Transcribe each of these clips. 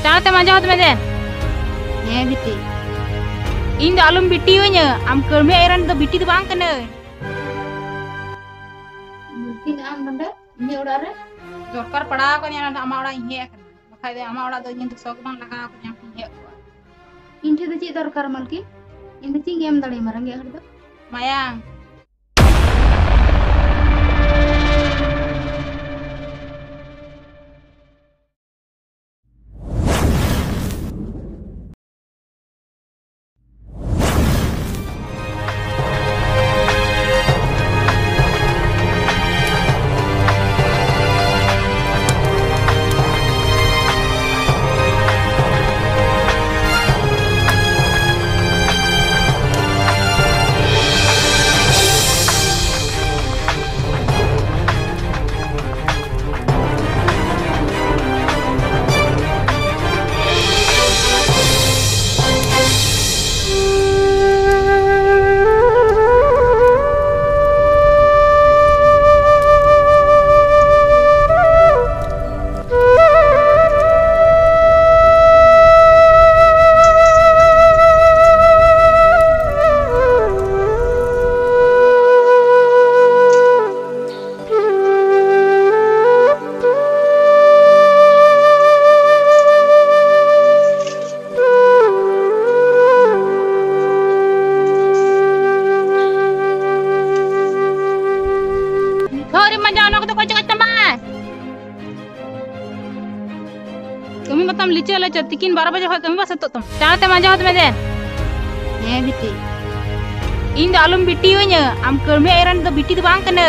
चाहते मजा होत में दे हे बिटी इन दो आलम बिटी होnya am kerme eran do बिटी तो बांग कने mungkin am nanda ini udah ada दरकार पड़ा को nya आमा ओड़ा हे बखाय दे आमा ओड़ा दो इन तो sok bang लगा को nya हे ini tuh cik dorkar malkin ini cik game tadi marang ya hardo mayang कमी मतम लीचे ले तिकिन 12 बजे हो कमी बस तो तुम चाहते मजा होत में दे हे बिटी इन दो आलम बिटी होnya am kerme eran do बिटी तो बांग कने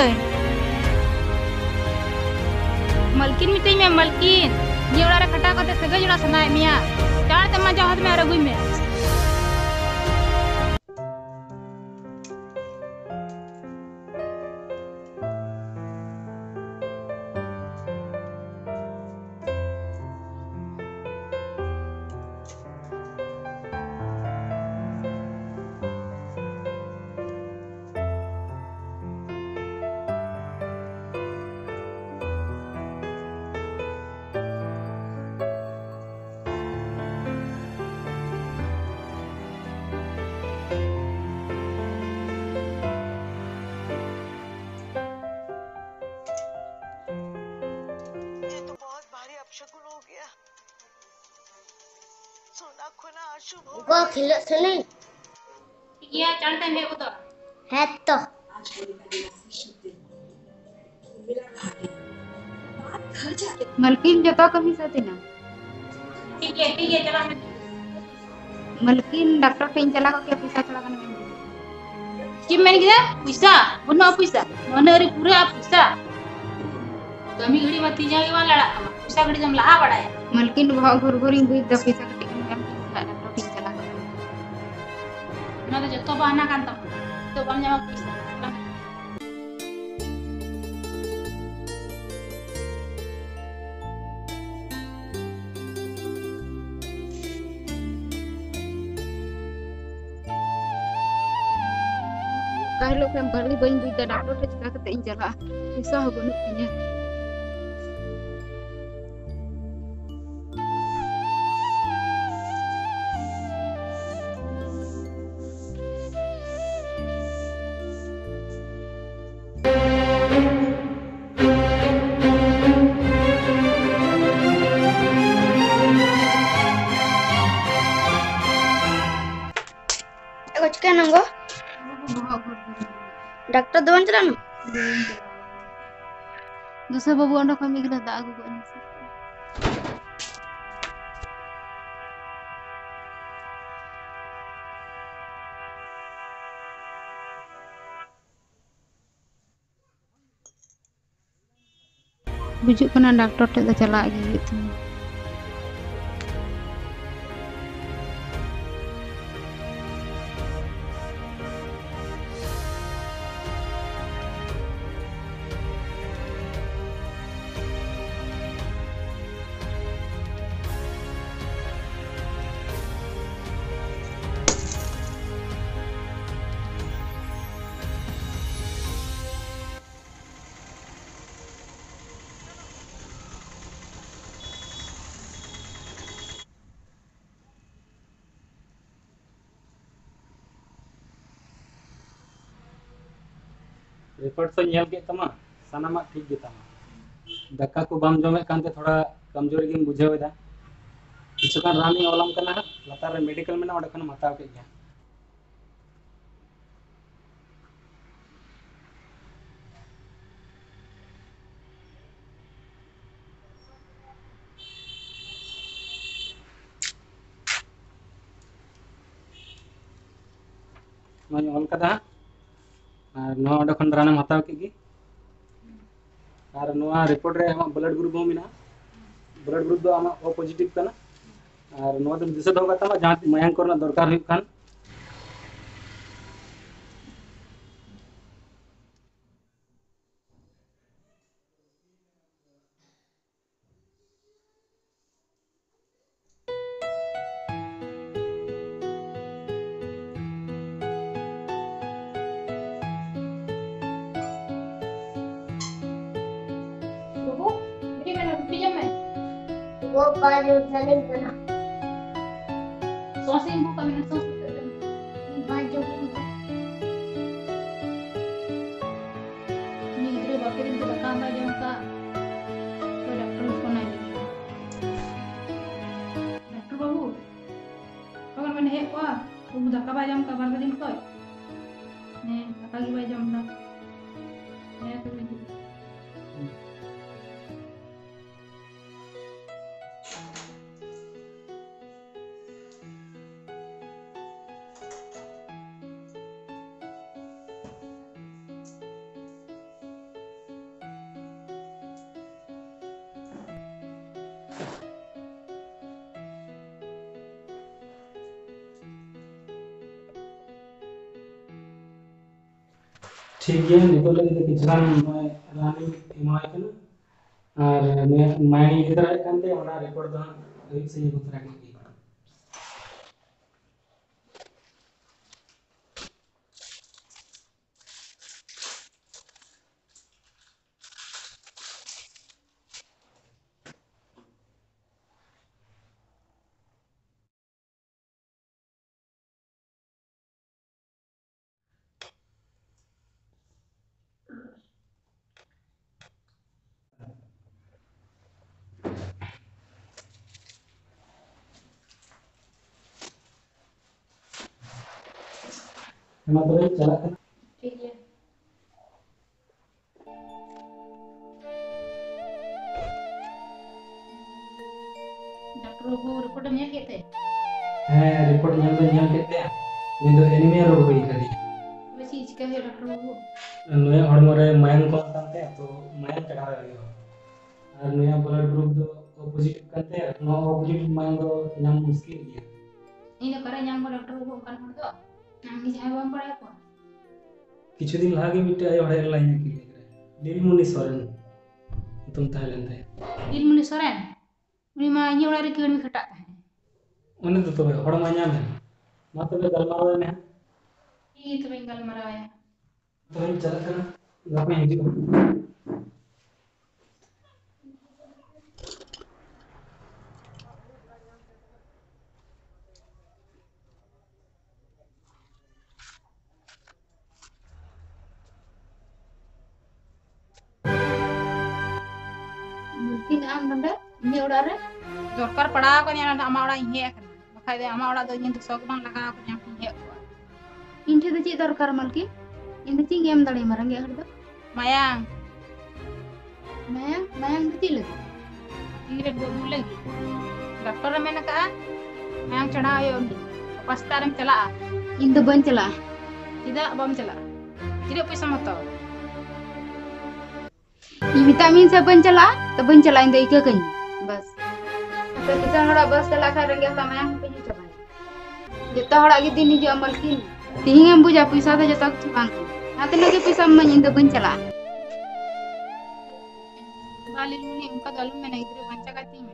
मलकिन मिते में मलकिन ये ओड़ा रे खटा कते सगे जुड़ा सनाय मिया चाहते मजा होत में रगुई में Gua gila sini. iya चालते में तो Heto. मलकिन जतो कमी सती ना ठीक है चला मैं मलकिन डॉक्टर टेन चला को क्या पैसा चला करने चिम मैंने किया पैसा बुना पैसा मन रे पूरा पैसा कमी घड़ी मत जागे वाला लड़ा पैसा घड़ी जम लहा बड़ा है मलकिन भाव घर घरी बुई द पैसा कटी हम डॉक्टर टेन चला ना तो जतो बहाना कान तो बम जामा पैसा कहलो के बड़ी बन बुई द डॉक्टर टे चला के इन चला पैसा हो बनु तिnya Kucing nunggu. Dokter doan jalan. दूसरा बाबू अंडा कमी गला दा आगु गनी बुजुक कना डॉक्टर टे दा चला गे तुम रिपोर्ट तो nyel के तमा सानामा ठीक गे तमा दक्का को बाम जमे कांते थोड़ा कमजोरी गिम बुझाव दा किछुकान रानी ओलाम कना लतार रे मेडिकल में ओडे खन हताव के गया मैं ऑल कदा और नो ओडे खन रानम हताव के गी और नोआ रिपोर्ट रे हम ब्लड ग्रुप हो मिना ब्लड ग्रुप दो आमा ओ पॉजिटिव कना और नोआ दम दिसे दो तमा जहां मयांग करना दरकार हुई Khan Bubu, ini mana rupi jam eh? वो बाजू सलीम कना Sos ibu kami nak sos kita dan बाजू ni kita bakal kita bakal ambil jam ka. Pada telefon aja. Dokter babu, kawan mana hek wah? Kamu dah kabar jam kabar kadin kau? Nih, kakak lagi jam dah. Nih tu lagi. ठीक है निको लगे किछरान मैं रानी एमाय कना और मैं माइनी इधर कांते ओना रिपोर्ट दो एक से उतरा के मतलब चला कर ठीक है. Dokter babu report dah nyel kita. है रिपोर्ट nyal केते नि दो एनीमिया रोग हुई करी Apa sih jika ya dokter babu? नोया हड़मो रे मायन को कांते तो मायन चढ़ा रही हो और नोया ब्लड ग्रुप दो O positive कांते no O positive मायन दो नाम मुश्किल गया Ini kare nyam ko dokter babu kan hor do. Nang ni jahai bam pare ko. किछु दिन लागे मिटे आयो हड़े लाइन की नीलमुनि सोरेन तुम ताहलेन थे Ilmu soren. Uni ma ini orang rekir mi khatak hai. उन्हें तो तबे हड़ मा ᱧᱟᱢ मा तबे गलमारो ने Ini tu bengal maraya. तो हम चला करना गापे हिजू Mungkin am nanda ini orang re. Dorkar pada ko ni nanda ama orang ini kan. Makai dia ama orang tu ini tu sok bang laga aku yang ini ko. इन ठे ची दरकार Melchi इन ची game दड़ी मरंगे हर दो Mayang, मैं ची लगी ini red babu lagi. Dokter mana ka? Mayang cana ayo ni. Pasta ram chala. इन तो बन चला Tidak bam chala. Tidak pisa mata. In vitamin से बन चला इन दो इके कहीं बस तो किसान हड़ा बस चला कर रंगे sama yang पे चबा जता हड़ा के दिन जो मलकी तीन हम बुझा पैसा तो जता कुछ मांग आते लगे पैसा मन इन दो बन चला Balil muni muka dalu mana idre banca kati me.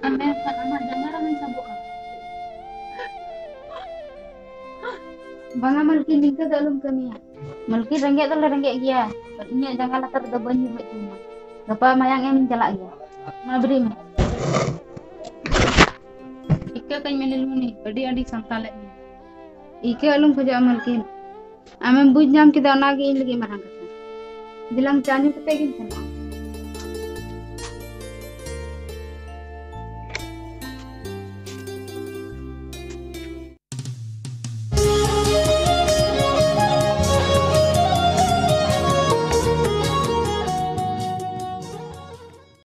Ame ama jangan orang sabuk. banga मलकी निके दालum kami मलकी रंगे तो रंगे गया पर इnya jangan latar do ban yu cuma gapa mayang em cala gया ma beri me ika kan meneluni adi adi santale ike alum khoja malkin amem buj nyam kida onage in lagi marang kata bilang janju kete gin